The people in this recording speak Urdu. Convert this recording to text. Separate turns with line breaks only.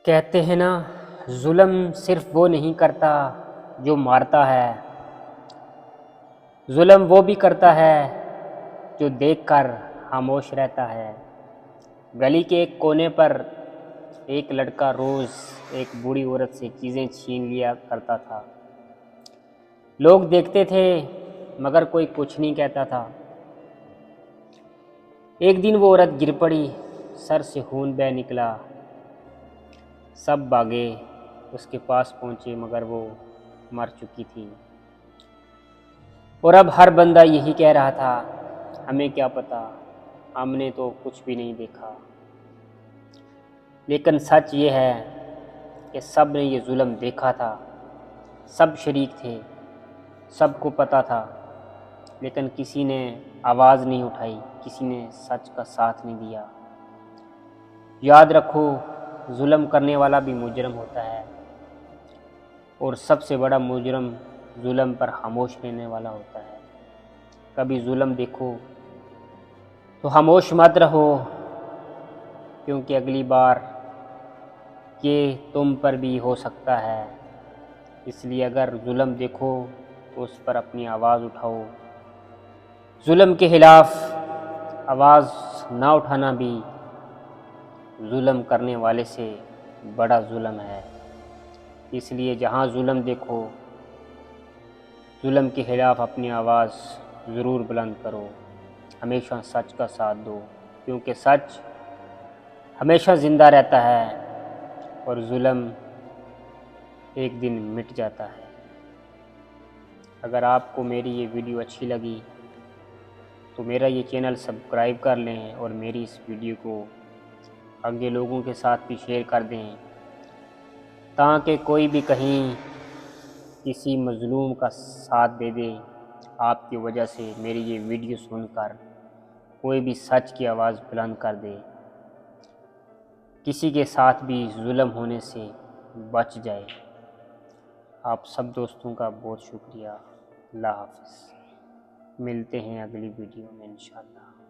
کہتے ہیں نا، ظلم صرف وہ نہیں کرتا جو مارتا ہے، ظلم وہ بھی کرتا ہے جو دیکھ کر خاموش رہتا ہے۔ گلی کے ایک کونے پر ایک لڑکا روز ایک بوڑھی عورت سے چیزیں چھین لیا کرتا تھا۔ لوگ دیکھتے تھے مگر کوئی کچھ نہیں کہتا تھا۔ ایک دن وہ عورت گر پڑی، سر سے خون بہہ نکلا۔ سب بھاگے، اس کے پاس پہنچے مگر وہ مر چکی تھی۔ اور اب ہر بندہ یہی کہہ رہا تھا، ہمیں کیا پتا، ہم نے تو کچھ بھی نہیں دیکھا۔ لیکن سچ یہ ہے کہ سب نے یہ ظلم دیکھا تھا، سب شریک تھے، سب کو پتا تھا، لیکن کسی نے آواز نہیں اٹھائی، کسی نے سچ کا ساتھ نہیں دیا۔ یاد رکھو، ظلم کرنے والا بھی مجرم ہوتا ہے، اور سب سے بڑا مجرم ظلم پر خاموش رہنے والا ہوتا ہے۔ کبھی ظلم دیکھو تو خاموش مت رہو، کیونکہ اگلی بار یہ تم پر بھی ہو سکتا ہے۔ اس لیے اگر ظلم دیکھو تو اس پر اپنی آواز اٹھاؤ۔ ظلم کے خلاف آواز نہ اٹھانا بھی ظلم کرنے والے سے بڑا ظلم ہے۔ اس لیے جہاں ظلم دیکھو، ظلم کے خلاف اپنی آواز ضرور بلند کرو، ہمیشہ سچ کا ساتھ دو، کیونکہ سچ ہمیشہ زندہ رہتا ہے اور ظلم ایک دن مٹ جاتا ہے۔ اگر آپ کو میری یہ ویڈیو اچھی لگی تو میرا یہ چینل سبسکرائب کر لیں اور میری اس ویڈیو کو آگے لوگوں کے ساتھ بھی شیئر کر دیں، تاکہ کوئی بھی کہیں کسی مظلوم کا ساتھ دے دے۔ آپ کی وجہ سے میری یہ ویڈیو سن کر کوئی بھی سچ کی آواز بلند کر دے، کسی کے ساتھ بھی ظلم ہونے سے بچ جائے۔ آپ سب دوستوں کا بہت شکریہ۔ اللہ حافظ۔ ملتے ہیں اگلی ویڈیو میں انشاءاللہ۔